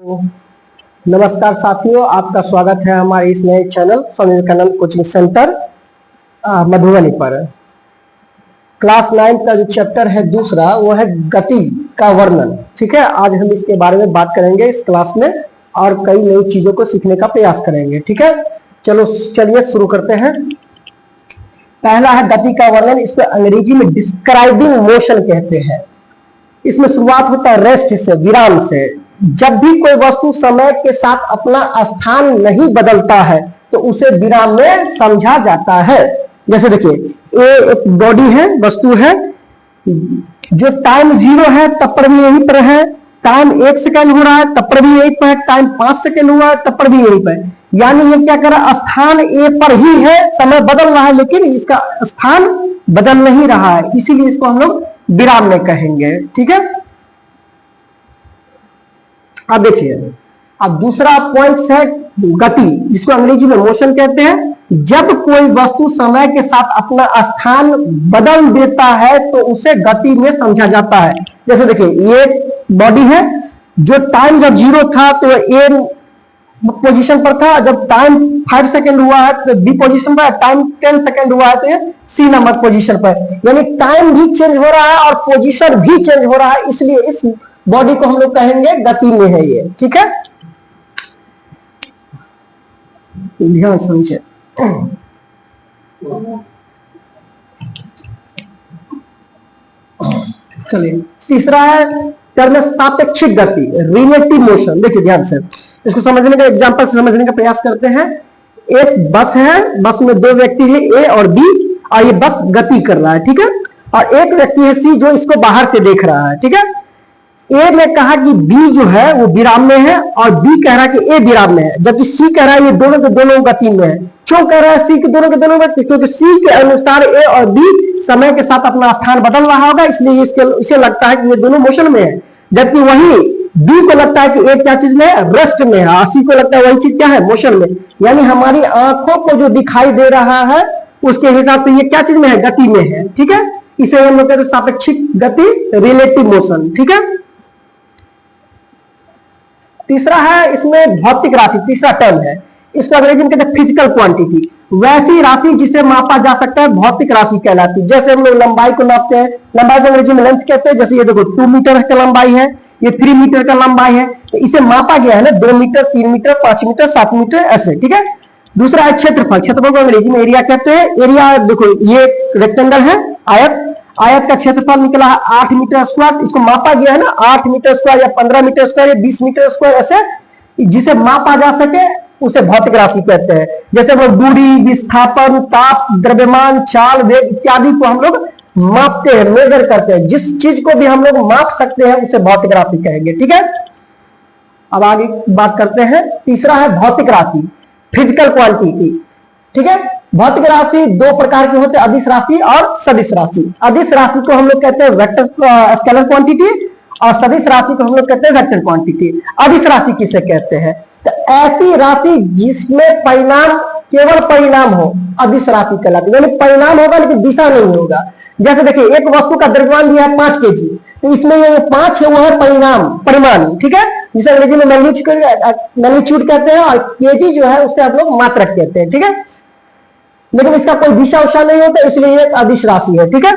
नमस्कार साथियों, आपका स्वागत है हमारे इस नए channel Swami Vivekananda coaching centre Madhubani पर। क्लास 9 का जो चैप्टर है दूसरा वो है गति का वर्णन। ठीक है, आज हम इसके बारे में बात करेंगे इस क्लास में और कई नई चीजों को सीखने का प्रयास करेंगे। ठीक है, चलिए शुरू करते हैं। पहला है गति का वर्णन। इसको अंग्रेजी में डिस्क्राइबिंग मोशन कहते हैं। इसमें शुरुआत होता है रेस्ट से, विराम से। जब भी कोई वस्तु समय के साथ अपना स्थान नहीं बदलता है तो उसे विराम में समझा जाता है। जैसे देखिए, ये एक बॉडी है, वस्तु है, जो टाइम 0 है तब पर भी यहीं पर है, टाइम 1 सेकंड हो रहा है तब पर भी यहीं पर है, टाइम 5 सेकंड हुआ है तब पर भी यहीं पर। यानी ये क्या कर रहा है, स्थान ए पर ही है, समय बदल रहा है लेकिन इसका स्थान बदल नहीं रहा है, इसीलिए इसको हम लोग विराम में कहेंगे। ठीक है, अब देखिए, अब दूसरा पॉइंट है गति, जिसको अंग्रेजी में मोशन कहते हैं। जब कोई वस्तु समय के साथ अपना स्थान बदल देता है तो उसे गति में समझा जाता है। जैसे देखिए, ये बॉडी है, जो टाइम जब 0 था तो ए पोजीशन पर था, जब टाइम 5 सेकंड हुआ है तो बी पोजीशन पर, टाइम 10 सेकंड हुआ है तो सी नंबर पोजीशन पर। यानी टाइम भी चेंज हो रहा है और पोजीशन भी चेंज हो रहा है, इसलिए इस बॉडी को हम लोग कहेंगे गति में है ये। ठीक है, ध्यान समझे। चलिए, तीसरा है टर्म सापेक्षिक गति, रिलेटिव मोशन। देखिए ध्यान से, इसको समझने का एग्जांपल से समझने का प्रयास करते हैं। एक बस है, बस में 2 व्यक्ति है, ए और बी, और ये बस गति कर रहा है। ठीक है, और एक व्यक्ति है सी जो इसको बाहर से देख रहा है। ठीक है, ए ने कहा कि बी जो है वो विराम में है और बी कह रहा है कि ए विराम में है, जबकि सी कह रहा है ये दोनों के दोनों गति में है। क्यों कह रहा है सी के दोनों के दोनों गति? क्योंकि सी के अनुसार ए और बी समय के साथ अपना स्थान बदल रहा होगा, इसलिए इसे लगता है कि ये दोनों मोशन में है। जबकि वही बी को लगता है कि ए क्या चीज में है, रेस्ट में है, और सी को लगता है वही चीज क्या है, मोशन में। यानी हमारी आंखों को जो दिखाई दे रहा है उसके हिसाब से ये क्या चीज में है, गति में है। ठीक है, इसे हम लोग कहते हैं सापेक्षिक गति, रिलेटिव मोशन। ठीक है, तीसरा है इसमें भौतिक राशि, तीसरा टर्म है, इसको अंग्रेजी में कहते हैं फिजिकल क्वांटिटी। वैसी राशि जिसे मापा जा सकता है भौतिक राशि कहलाती है। जैसे हम लोग लंबाई को नापते हैं, लंबाई को अंग्रेजी में लेंथ कहते हैं। जैसे ये देखो 2 मीटर का लंबाई है, ये 3 मीटर का लंबाई है, तो इसे मापा गया है ना, 2 मीटर, 3 मीटर, 5 मीटर, 7 मीटर, ऐसे। ठीक है, दूसरा है क्षेत्रफल। क्षेत्रफल को अंग्रेजी में एरिया कहते हैं। एरिया देखो, ये रेक्टेंगल है, आयत, आयत का क्षेत्रफल निकला है 8 मीटर स्क्वायर, इसको मापा गया है ना, 8 मीटर स्क्वायर या 15 मीटर स्क्वायर या 20 मीटर स्क्वायर, ऐसे जिसे मापा जा सके उसे भौतिक राशि कहते हैं। जैसे वो दूरी, विस्थापन, ताप, द्रव्यमान, चाल, वेग इत्यादि को हम लोग मापते हैं, मेजर करते हैं। जिस चीज को भी हम लोग माप सकते हैं उसे भौतिक राशि कहेंगे। ठीक है, अब आगे बात करते हैं। तीसरा है भौतिक राशि, फिजिकल क्वांटिटी। ठीक है, भौतिक राशि 2 प्रकार के होते हैं, अदिश राशि और सदिश राशि। अदिश राशि को हम लोग कहते हैं वेक्टर स्केलर क्वांटिटी, और सदिश राशि को हम लोग कहते हैं वेक्टर क्वांटिटी। अदिश राशि किसे कहते हैं? तो ऐसी राशि जिसमें परिणाम, केवल परिणाम हो, अदिश राशि कहलाती है। यानी परिणाम होगा लेकिन दिशा नहीं होगा। जैसे देखिए, एक वस्तु का द्रव्यमान दिया है 5 केजी, तो इसमें ये 5 है वो है परिणाम, परिमाण। ठीक है, जिसे अंग्रेजी में मैग्नीट्यूड कहते हैं, और केजी जो है उससे हम लोग मात्रक कहते हैं। ठीक है, लेकिन इसका कोई दिशा उषा नहीं होता, इसलिए ये अदिश राशि है। ठीक है,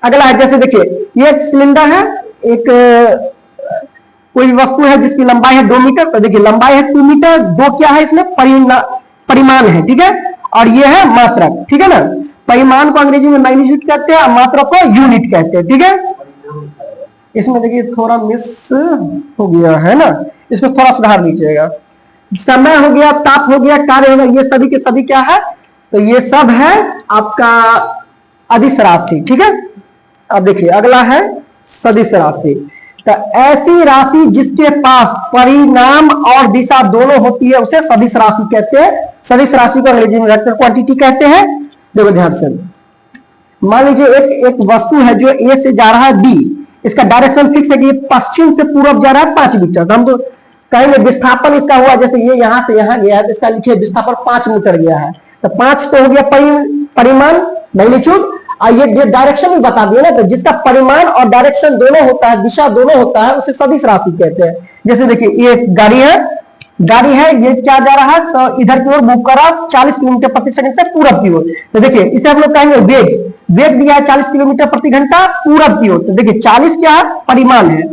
अगला है, जैसे देखिए, ये एक सिलेंडर है, एक कोई वस्तु है जिसकी लंबाई है 2 मीटर, तो देखिए लंबाई है 2 मीटर, 2 क्या है इसमें, परिमाण है। ठीक है, और ये है मात्रक। ठीक है ना, परिमाण को अंग्रेजी में मैग्नीट्यूड कहते हैं और मात्रक को यूनिट कहते हैं। ठीक है, इसमें देखिए थोड़ा मिस हो गया है ना, इसमें थोड़ा सुधार लीजिएगा। समय हो गया, ताप हो गया, कार्य हो गया, ये सभी के सभी क्या है, तो ये सब है आपका अदिश राशि। ठीक है, अब देखिए अगला है सदिश राशि। तो ऐसी राशि जिसके पास परिणाम और दिशा दोनों होती है उसे सदिश राशि कहते हैं। सदिश राशि को अंग्रेजी में वेक्टर क्वांटिटी कहते हैं। देखो ध्यान से, मान लीजिए एक वस्तु है जो ए से जा रहा है बी, इसका डायरेक्शन फिक्स है कि ये पश्चिम से पूर्व जा रहा है 5 मीटर, तो हम तो कहेंगे विस्थापन इसका हुआ, जैसे ये यहां से यहां गया है तो इसका लिखिए विस्थापन 5 मीटर गया है, तो 5 तो हो गया परिमाण, मैग्नीट्यूड, ये डायरेक्शन भी बता दिया ना, तो जिसका परिमाण और डायरेक्शन दोनों होता है, दिशा दोनों होता है, उसे सदिश राशि कहते हैं। जैसे देखिए ये गाड़ी है, ये क्या जा रहा है, तो इधर की ओर मूव कर रहा है 40 किलोमीटर प्रति सेकंड से पूरब की ओर। तो देखिए इसे हम लोग कहेंगे वेग दिया है 40 किलोमीटर प्रति घंटा पूरब की ओर। तो देखिए 40 क्या है, परिमाण है,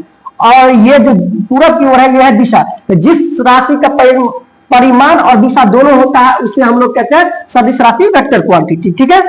और ये जो पूरब की ओर है ये है दिशा। तो जिस राशि का परिमाण और दिशा दोनों होता है उसे हम लोग कहते हैं सदिश राशि, वेक्टर क्वांटिटी। ठीक है।